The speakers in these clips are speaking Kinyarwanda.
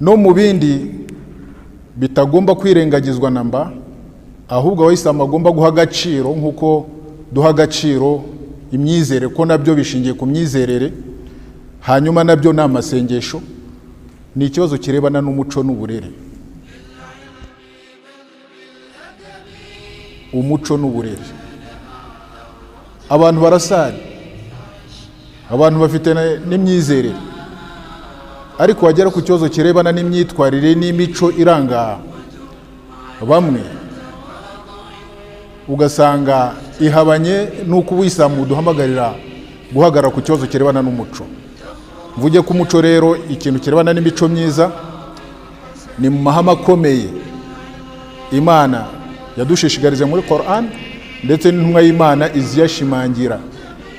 no mu bindi bitagomba kwirengagizwa namba, ahubwo abayisilamu bagomba guha agaciro nk'uko duha agaciro imyizere, ko nabyo bishingiye ku myizerere, hanyuma nabyo ni amasengesho. Ni ikibazo kirebana n'umuco n'uburere. Umuco n'uburere, abantu barasari, abantu bafite n'imyizerere, ariko wagera ku kibazo kirebana n'imyitwarire n'imico iranga bamwe, ugasanga ihabanye n'uko Ubuislamu duhamagarira guhagarara ku kibazo kirebana n'umuco. Mvuge ku muco rero, ikintu kirebana n'imico myiza ni mu mahame akomeye Imana yadushishikariza muri Qur'an, ndetse n'intumwa y'Imana iziyashimangira.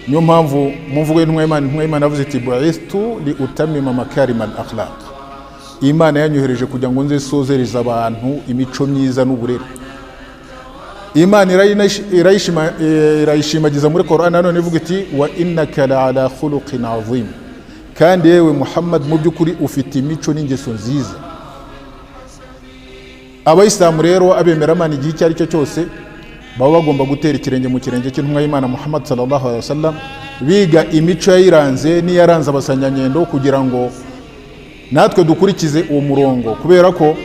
Niyo mpamvu mu mvugo y'intumwa y'Imana yavuze iti bu'istu li utammima makarima al-akhlaq. Imana yanyohereje kugira ngo nze sozereza abantu imico myiza n'uburere. Imana irayishimagiza muri Qur'an, none ivuga iti wa innaka la'ala khuluqin azim. Kandi yewe Muhammad mu by'ukuri ufite imico n'ingeso nziza. Abayisilamu rero abemera Imana igihe icyo ari cyo cyose baba bagomba gutera ikirenge mu kirenge cy'intumwa y'Imana Muhammad sallallahu alaihi wasallam, biga imico yayiranze n'iyaranze abasanyanyendo, kugira ngo natwe dukurikize uwo murongo. Kubera ko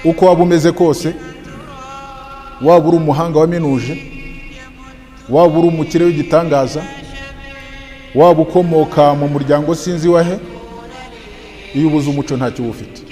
uko waba umeze kose, waba uri umuhanga waminuje, waba uri umukire w'igitangaza, waba ukomoka mu muryango sinzi wahe, iyo ubuze umuco ntacyo ufite.